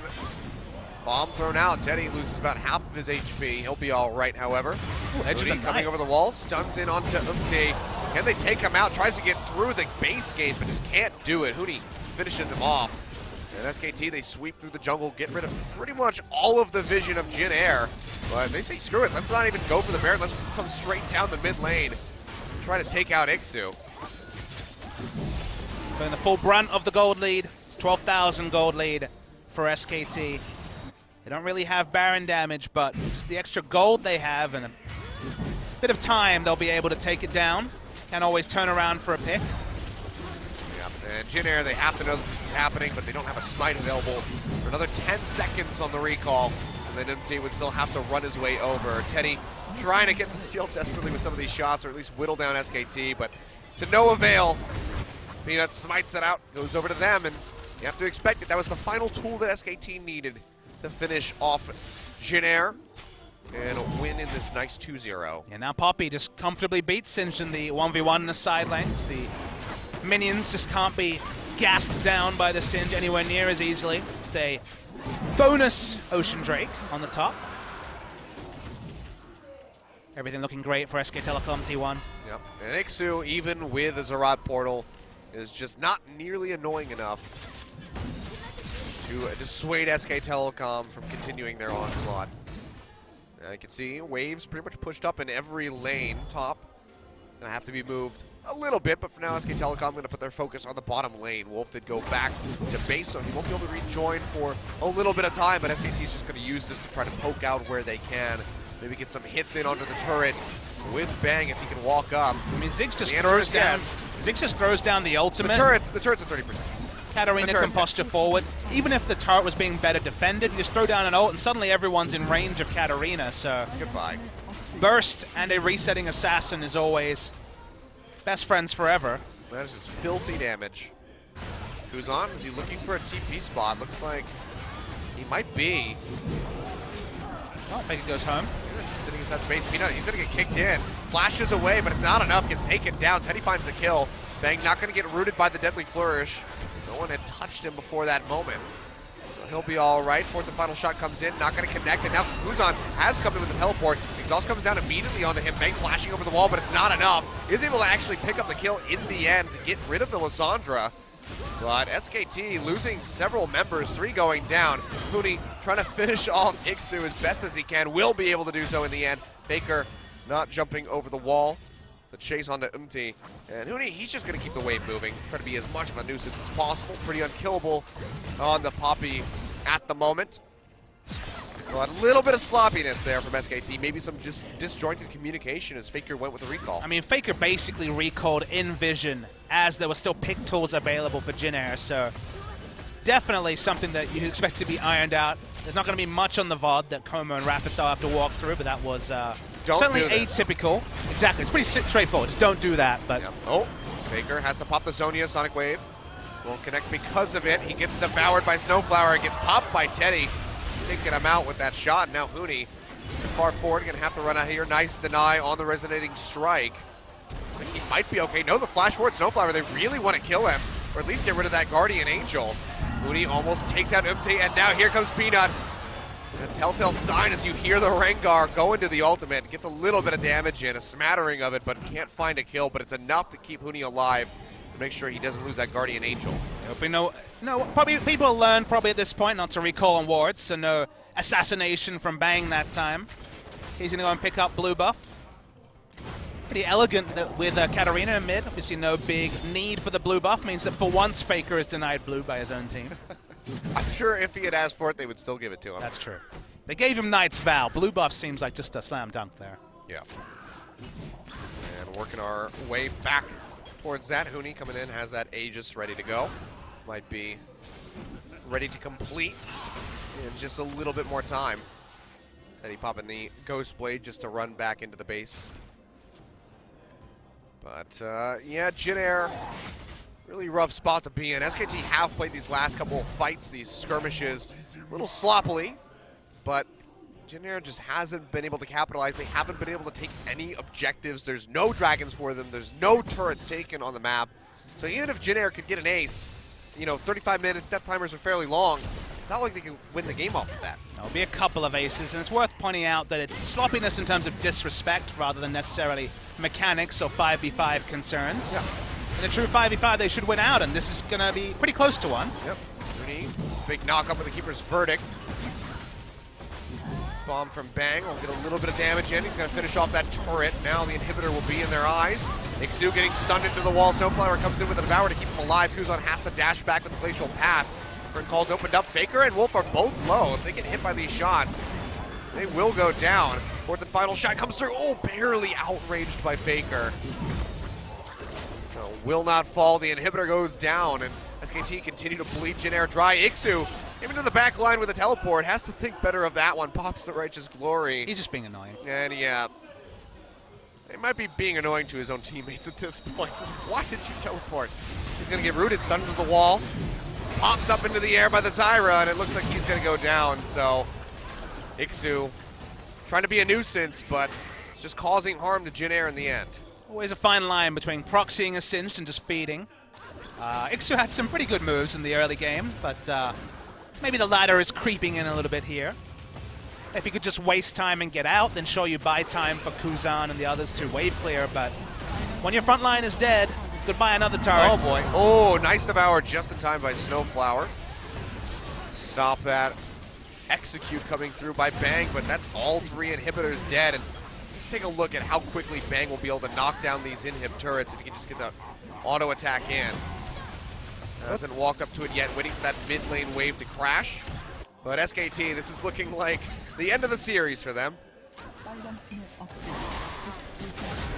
bomb thrown out. Teddy loses about half of his HP. He'll be all right, however. Huni coming over the wall, stuns in onto Umti. Can they take him out? Tries to get through the base gate, but just can't do it. Huni finishes him off. And SKT, they sweep through the jungle, get rid of pretty much all of the vision of Jin Air. But they say, screw it, let's not even go for the Baron. Let's come straight down the mid lane. Try to take out Ixu. Feeling the full brunt of the gold lead. It's 12,000 gold lead for SKT. They don't really have Baron damage, but just the extra gold they have and a bit of time, they'll be able to take it down. Can always turn around for a pick. Yep, and Jin Air, they have to know that this is happening, but they don't have a smite available for another 10 seconds on the recall. And then MT would still have to run his way over. Teddy trying to get the steal desperately with some of these shots, or at least whittle down SKT, but to no avail. Peanut smites it out, goes over to them, and you have to expect it. That was the final tool that SKT needed to finish off Jin Air and win in this nice 2-0. Yeah, now Poppy just comfortably beats Singe in the 1v1 in the side lanes. The minions just can't be gassed down by the Singe anywhere near as easily. Just a bonus Ocean Drake on the top. Everything looking great for SKTelecom T1. Yep, and Ixu, even with a Zerat portal, is just not nearly annoying enough to dissuade SKTelecom from continuing their onslaught. Now you can see waves pretty much pushed up in every lane. Top gonna have to be moved a little bit, but for now SKTelecom gonna put their focus on the bottom lane. Wolf did go back to base, so he won't be able to rejoin for a little bit of time, but SKT is just gonna use this to try to poke out where they can. Maybe get some hits in onto the turret with Bang if he can walk up. I mean, Ziggs just throws down. Yes. Ziggs just throws down the ultimate. The turret's at 30%. Katarina can posture forward. Even if the turret was being better defended, you just throw down an ult and suddenly everyone's in range of Katarina, so... Goodbye. Burst and a resetting assassin is always best friends forever. That is just filthy damage. Who's on? Is he looking for a TP spot? Looks like he might be. Oh, Faker goes home. He's sitting inside the base. Peanut, he's gonna get kicked in. Flashes away, but it's not enough. Gets taken down. Teddy finds the kill. Bang not gonna get rooted by the Deadly Flourish. No one had touched him before that moment. So he'll be all right. Fourth and final shot comes in. Not gonna connect. And now Kuzan has come in with the teleport. Exhaust comes down immediately onto him. Bang flashing over the wall, but it's not enough. He's able to actually pick up the kill in the end to get rid of the Lissandra. But SKT losing several members, 3 going down. Huni trying to finish off Ixu as best as he can, will be able to do so in the end. Baker not jumping over the wall. The chase onto Umti. And Huni, he's just going to keep the wave moving, try to be as much of a nuisance as possible. Pretty unkillable on the Poppy at the moment. But a little bit of sloppiness there from SKT, maybe some just disjointed communication as Faker went with the recall. I mean, Faker basically recalled in vision as there were still pick tools available for Jin Air, so definitely something that you expect to be ironed out. There's not going to be much on the VOD that Como and Rapid have to walk through, but that was certainly atypical. Exactly, it's pretty straightforward, just don't do that. But yep. Oh, Faker has to pop the Zonia Sonic Wave. Won't connect because of it. He gets devoured by Snowflower, gets popped by Teddy. Taking him out with that shot. Now Huni, far forward, gonna have to run out here. Nice deny on the resonating strike. Looks like he might be okay. No, the flash forward Snowflower. They really want to kill him, or at least get rid of that Guardian Angel. Huni almost takes out Umti, and now here comes Peanut. And a telltale sign as you hear the Rengar go into the ultimate. Gets a little bit of damage in, a smattering of it, but can't find a kill. But it's enough to keep Huni alive. Make sure he doesn't lose that Guardian Angel. If we know, probably people learn probably at this point not to recall on wards, so no assassination from Bang that time. He's gonna go and pick up blue buff. Pretty elegant with Katarina in mid. Obviously no big need for the blue buff, means that for once Faker is denied blue by his own team. I'm sure if he had asked for it, they would still give it to him. That's true. They gave him Knight's Vow. Blue buff seems like just a slam dunk there. Yeah. And working our way back towards that. Huni coming in, has that Aegis ready to go. Might be ready to complete in just a little bit more time. And he popping the Ghost Blade just to run back into the base. But yeah, Jin Air, really rough spot to be in. SKT have played these last couple of fights, these skirmishes, a little sloppily, but Jin Air just hasn't been able to capitalize. They haven't been able to take any objectives. There's no dragons for them. There's no turrets taken on the map. So even if Jin Air could get an ace, you know, 35 minutes, death timers are fairly long. It's not like they can win the game off of that. There'll be a couple of aces, and it's worth pointing out that it's sloppiness in terms of disrespect rather than necessarily mechanics or 5v5 concerns. Yeah. In a true 5v5, they should win out, and this is going to be pretty close to one. Yep. Rooney, this big knock up with the keeper's verdict. Bomb from Bang will get a little bit of damage in. He's going to finish off that turret. Now the inhibitor will be in their eyes. Ixu getting stunned into the wall. Snowflower comes in with a Devour to keep him alive. Kuzan has to dash back with the Glacial Path. Burn calls opened up. Faker and Wolf are both low. If they get hit by these shots, they will go down. Fourth and final shot comes through. Oh, barely outraged by Faker. So will not fall. The inhibitor goes down, and SKT continue to bleed Jin Air dry. Ixu, even to the back line with a teleport, has to think better of that one. Pops the Righteous Glory. He's just being annoying. And yeah, they might be being annoying to his own teammates at this point. Why did you teleport? He's going to get rooted, stunned to the wall. Popped up into the air by the Zyra, and it looks like he's going to go down. So Ixu trying to be a nuisance, but it's just causing harm to Jin Air in the end. Always a fine line between proxying a Singed and just feeding. Ixu had some pretty good moves in the early game, but maybe the ladder is creeping in a little bit here. If you could just waste time and get out, then sure, you buy time for Kuzan and the others to wave clear, but when your front line is dead, goodbye another turret. Oh boy. Oh, nice Devour just in time by Snowflower. Stop that. Execute coming through by Bang, but that's all three inhibitors dead. And just take a look at how quickly Bang will be able to knock down these inhib turrets if he can just get that auto attack in. Hasn't walked up to it yet, waiting for that mid lane wave to crash. But SKT, this is looking like the end of the series for them.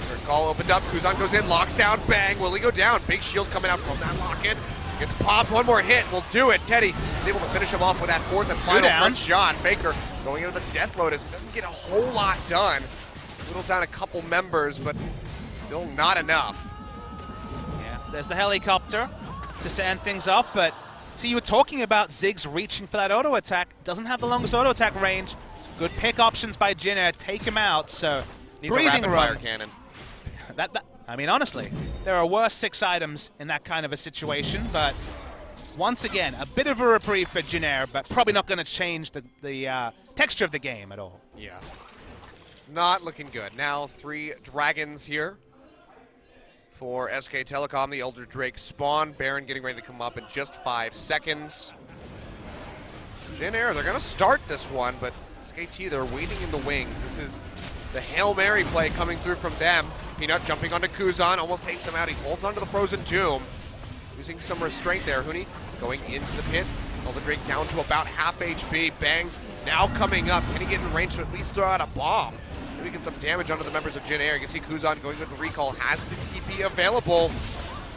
Third call opened up, Kuzan goes in, locks down, Bang, will he go down? Big shield coming out from that lock-in. Gets popped, one more hit, will do it. Teddy is able to finish him off with that fourth and final front shot. Faker going into the Death Lotus, doesn't get a whole lot done. Whittles down a couple members, but still not enough. Yeah, there's the helicopter just to end things off, but see, you were talking about Ziggs reaching for that auto attack. Doesn't have the longest auto attack range. Good pick options by Jin Air, take him out, so needs a rapid fire cannon. I mean, honestly, there are worse 6 items in that kind of a situation, but once again, a bit of a reprieve for Jin Air, but probably not going to change the texture of the game at all. Yeah, it's not looking good. Now 3 dragons here for SKTelecom. The Elder Drake spawn. Baron getting ready to come up in just 5 seconds. Jin Air, they're going to start this one, but SKT, they're waiting in the wings. This is the Hail Mary play coming through from them. Peanut jumping onto Kuzan, almost takes him out. He holds onto the Frozen Tomb. Using some restraint there. Huni going into the pit. Elder Drake down to about half HP. Bang now coming up. Can he get in range to at least throw out a bomb? Maybe get some damage onto the members of Jin Air. You can see Kuzan going with the recall. Has the TP available.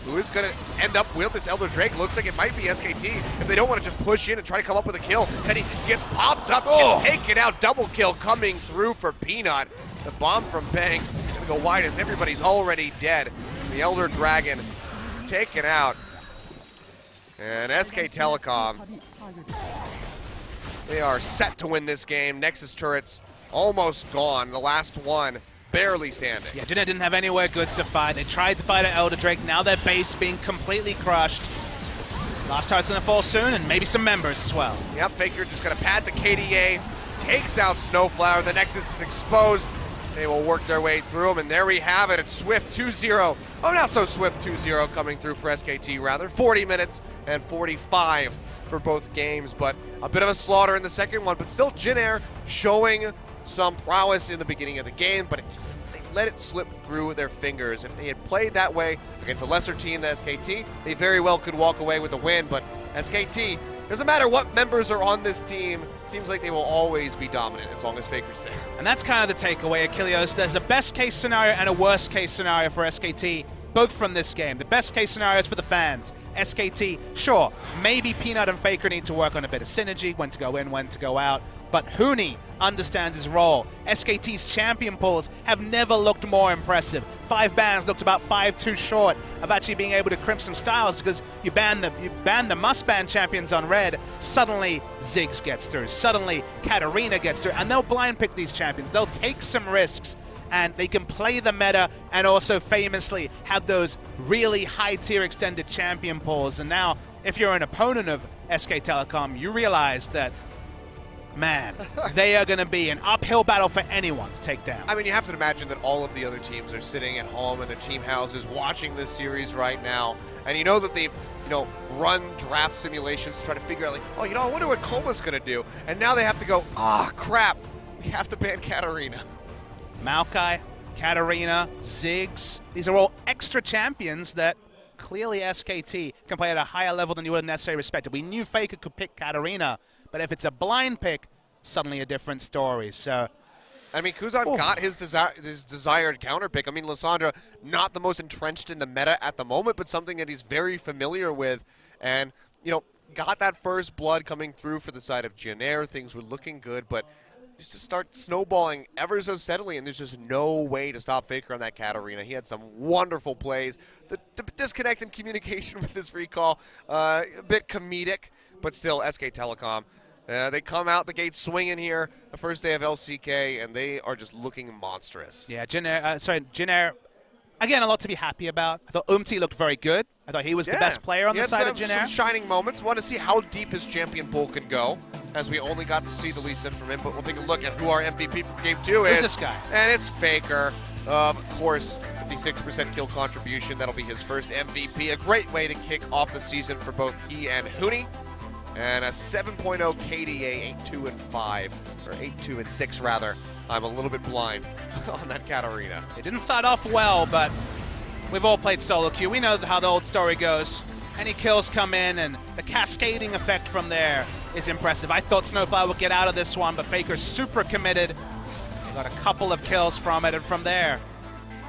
Who is going to end up with this Elder Drake? Looks like it might be SKT if they don't want to just push in and try to come up with a kill. Teddy gets popped up, gets taken out. Double kill coming through for Peanut. The bomb from Bang is going to go wide as everybody's already dead. The Elder Dragon taken out. And SKTelecom, they are set to win this game. Nexus turrets almost gone. The last one barely standing. Yeah, Jin Air didn't have anywhere good to fight. They tried to fight at Elder Drake. Now their base being completely crushed. Last turret's going to fall soon, and maybe some members as well. Yep, Faker just going to pad the KDA. Takes out Snowflower. The Nexus is exposed. They will work their way through them, and there we have it. It's Swift 2-0. Oh, not so Swift 2-0 coming through for SKT, rather. 40 minutes and 45 for both games, but a bit of a slaughter in the second one. But still, Jin Air showing some prowess in the beginning of the game, but they let it slip through their fingers. If they had played that way against a lesser team than SKT, they very well could walk away with a win, but SKT, doesn't matter what members are on this team, seems like they will always be dominant as long as Faker's there. And that's kind of the takeaway, Achilles. There's a best case scenario and a worst case scenario for SKT both from this game. The best case scenarios for the fans. SKT, sure, maybe Peanut and Faker need to work on a bit of synergy, when to go in, when to go out, but Huni understands his role. SKT's champion pulls have never looked more impressive. 5 bans looked about 5 too short of actually being able to crimp some styles, because you ban the must-ban champions on red, suddenly Ziggs gets through, suddenly Katarina gets through, and they'll blind pick these champions. They'll take some risks, and they can play the meta and also famously have those really high-tier extended champion pulls. And now, if you're an opponent of SKTelecom, you realize that, man, they are going to be an uphill battle for anyone to take down. I mean, you have to imagine that all of the other teams are sitting at home in their team houses watching this series right now, and you know that they've run draft simulations to try to figure out, like, oh, I wonder what Coma's going to do, and now they have to go, crap, we have to ban Katarina. Maokai, Katarina, Ziggs, these are all extra champions that clearly SKT can play at a higher level than you would have necessarily expected. We knew Faker could pick Katarina, but if it's a blind pick, suddenly a different story. So, I mean, Kuzan got his desired counter pick. I mean, Lissandra, not the most entrenched in the meta at the moment, but something that he's very familiar with. And, got that first blood coming through for the side of Jin. Things were looking good, but just to start snowballing ever so steadily, and there's just no way to stop Faker on that Katarina. He had some wonderful plays. The disconnect in communication with this recall, a bit comedic, but still, SKTelecom. They come out the gate swinging here, the first day of LCK, and they are just looking monstrous. Yeah, Jin, again, a lot to be happy about. I thought Umti looked very good. I thought he was the best player on the side of Jin. Some shining moments. Want to see how deep his champion pool can go, as we only got to see the Lee Sin from him, but we'll take a look at who our MVP from Game 2 is. Who's this guy? And it's Faker. Of course, 56% kill contribution. That'll be his first MVP. A great way to kick off the season for both he and Huni. And a 7.0 KDA, 8-2-5, or 8-2-6 rather. I'm a little bit blind on that Katarina. It didn't start off well, but we've all played solo queue. We know how the old story goes. Any kills come in, and the cascading effect from there is impressive. I thought Snowflower would get out of this one, but Faker's super committed. Got a couple of kills from it, and from there,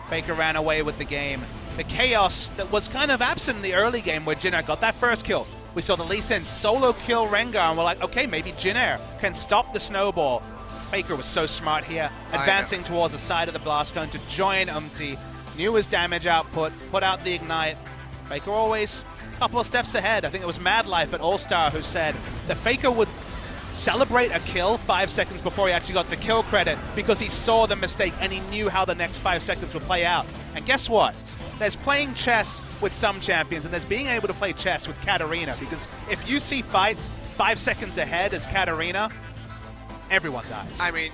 Faker ran away with the game. The chaos that was kind of absent in the early game where Jin got that first kill. We saw the Lee Sin solo kill Rengar, and we're like, okay, maybe Jin can stop the snowball. Faker was so smart here, advancing towards the side of the blast cone to join Umti. Knew his damage output, put out the ignite. Faker always a couple of steps ahead. I think it was Mad Life at All-Star who said that Faker would celebrate a kill 5 seconds before he actually got the kill credit because he saw the mistake and he knew how the next 5 seconds would play out. And guess what? There's playing chess with some champions, and there's being able to play chess with Katarina, because if you see fights 5 seconds ahead as Katarina, everyone dies. I mean,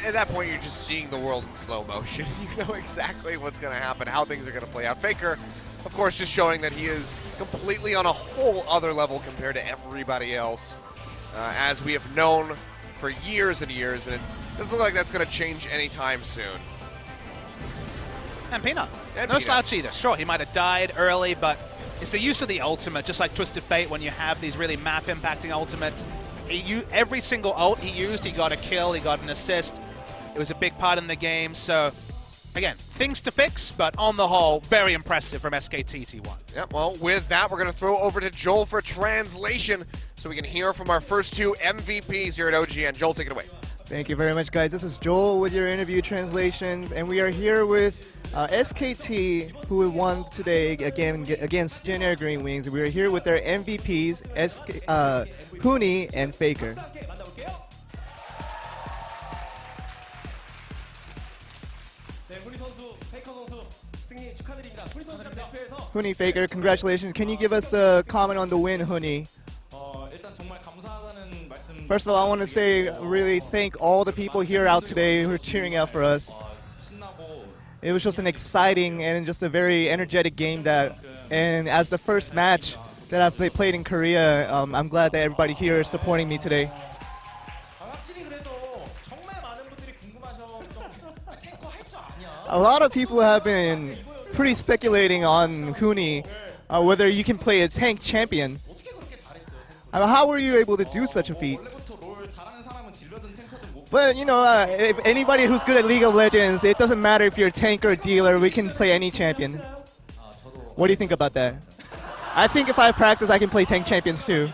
at that point, you're just seeing the world in slow motion. You know exactly what's going to happen, how things are going to play out. Faker, of course, just showing that he is completely on a whole other level compared to everybody else, as we have known for years and years, and it doesn't look like that's going to change anytime soon. And Peanut. No slouch either. Sure, he might have died early, but it's the use of the ultimate, just like Twisted Fate when you have these really map-impacting ultimates. Every single ult he used, he got a kill, he got an assist. It was a big part in the game, so again, things to fix, but on the whole, very impressive from SKT T1. Yeah, well, with that, we're going to throw over to Joel for translation so we can hear from our first 2 MVPs here at OGN. Joel, take it away. Thank you very much, guys. This is Joel with your interview translations, and we are here with SKT, who won today against Jin Air Green Wings. We are here with their MVPs, Huni and Faker. Huni, Faker, congratulations. Can you give us a comment on the win, Huni? First of all, I want to say really thank all the people here out today who are cheering out for us. It was just an exciting and just a very energetic game and as the first match that I've played in Korea, I'm glad that everybody here is supporting me today. A lot of people have been pretty speculating on Huni, whether you can play a tank champion. How were you able to do such a feat? But, if anybody who's good at League of Legends, it doesn't matter if you're a tank or a dealer, we can play any champion. What do you think about that? I think if I practice, I can play tank champions too.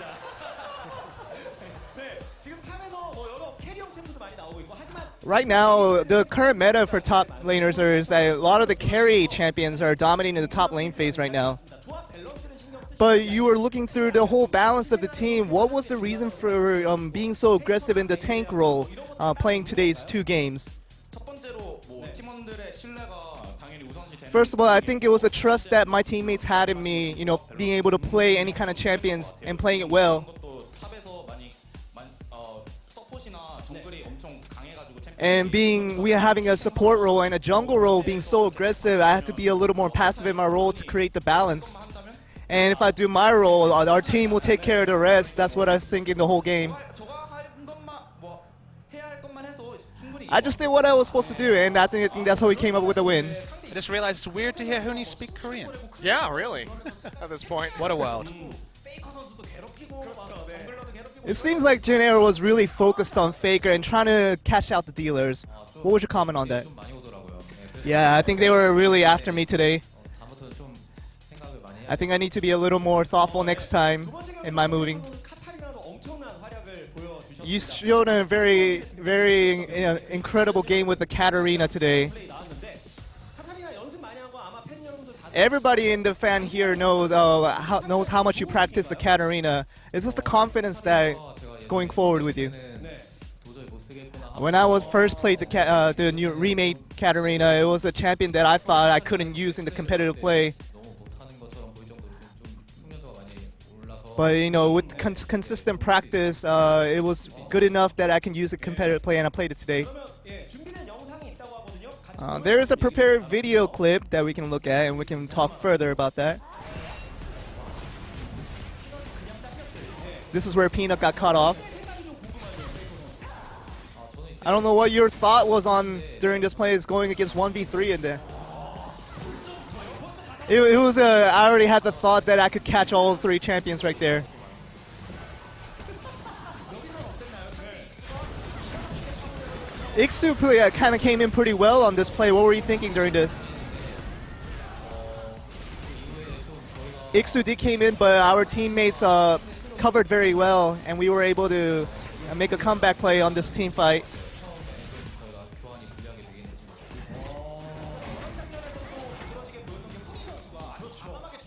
Right now, the current meta for top laners is that a lot of the carry champions are dominating the top lane phase right now. But you were looking through the whole balance of the team. What was the reason for being so aggressive in the tank role, playing today's 2 games? First of all, I think it was a trust that my teammates had in me, being able to play any kind of champions and playing it well. And we are having a support role and a jungle role being so aggressive, I have to be a little more passive in my role to create the balance. And if I do my role, our team will take care of the rest. That's what I think in the whole game. I just did what I was supposed to do, and I think that's how we came up with a win. I just realized it's weird to hear Huni speak Korean. Yeah, really. At this point. What a world. It seems like Jin Air was really focused on Faker and trying to cash out the dealers. What was your comment on that? Yeah, I think they were really after me today. I think I need to be a little more thoughtful next time in my moving. You showed a very, very incredible game with the Katarina today. Everybody in the fan here knows how much you practice the Katarina. It's just the confidence that is going forward with you. When I was first played the new remade Katarina, it was a champion that I thought I couldn't use in the competitive play. But with consistent practice, it was good enough that I can use a competitive play, and I played it today. There is a prepared video clip that we can look at, and we can talk further about that. This is where Peanut got cut off. I don't know what your thought was on during this play. Is going against 1v3 in there. It was I already had the thought that I could catch all 3 champions right there. Iksu kind of came in pretty well on this play. What were you thinking during this? Iksu did came in, but our teammates covered very well, and we were able to make a comeback play on this team fight.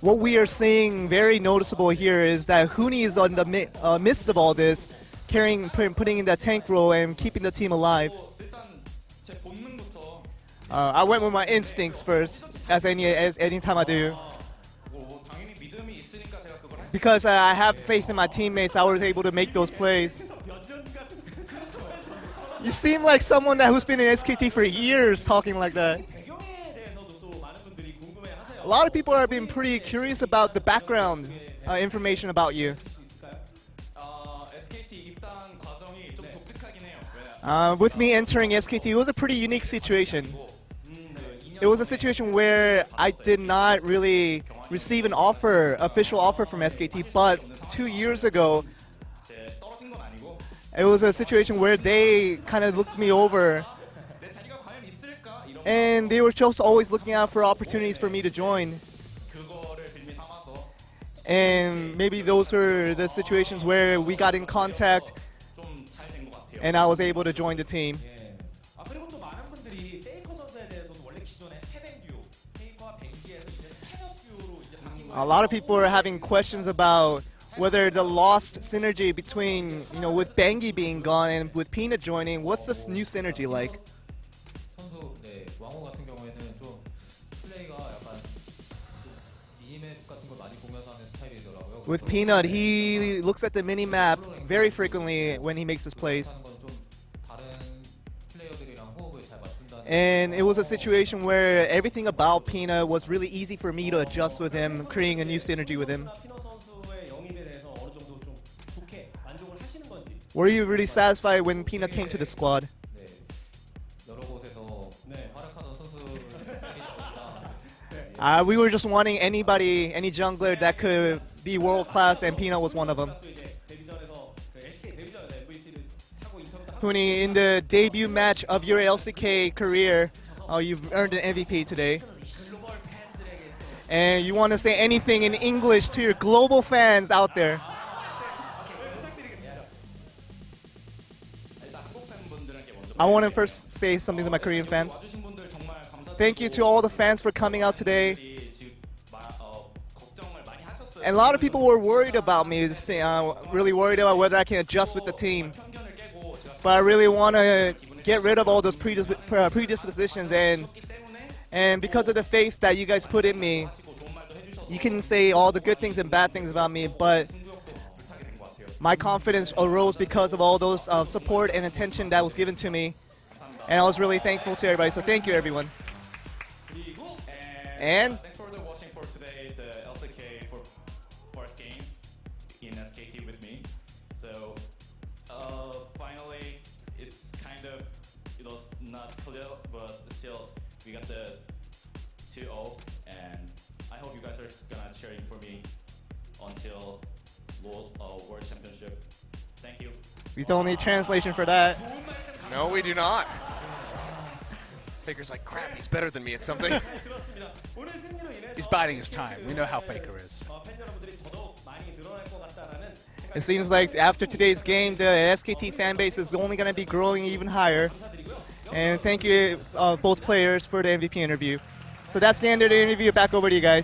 What we are seeing very noticeable here is that Huni is on the midst of all this, putting in that tank role and keeping the team alive. I went with my instincts first, as any time I do. Because I have faith in my teammates, I was able to make those plays. You seem like someone who's been in SKT for years talking like that. A lot of people have been pretty curious about the background information about you. With me entering SKT, it was a pretty unique situation. It was a situation where I did not really receive an official offer from SKT, but 2 years ago, it was a situation where they kind of looked me over, and they were just always looking out for opportunities for me to join. And maybe those were the situations where we got in contact and I was able to join the team. A lot of people are having questions about whether the lost synergy between, with Bengi being gone and with Peanut joining, what's this new synergy like? With Peanut, he looks at the mini-map very frequently when he makes his plays. And it was a situation where everything about Peanut was really easy for me to adjust with him, creating a new synergy with him. Were you really satisfied when Peanut came to the squad? We were just wanting any jungler that could be world-class, and Peanut was one of them. Huni, in the debut match of your LCK career, you've earned an MVP today. and you want to say anything in English to your global fans out there. I want to first say something to my Korean fans. Thank you to all the fans for coming out today. And a lot of people were worried about me, really worried about whether I can adjust with the team. But I really want to get rid of all those predispositions, and because of the faith that you guys put in me, you can say all the good things and bad things about me, but my confidence arose because of all those support and attention that was given to me. And I was really thankful to everybody, so thank you, everyone. And thanks for watching for today, the LCK for first game in SKT with me. So finally, it's kind of, it was not clear, but still we got the 2-0, and I hope you guys are gonna cheering for me until World Championship. Thank you. we don't need translation for that. No, we do not. Faker's like, crap, he's better than me at something. He's biding his time. We know how Faker is. It seems like after today's game, the SKT fan base is only going to be growing even higher. And thank you, both players, for the MVP interview. So that's the end of the interview. Back over to you guys.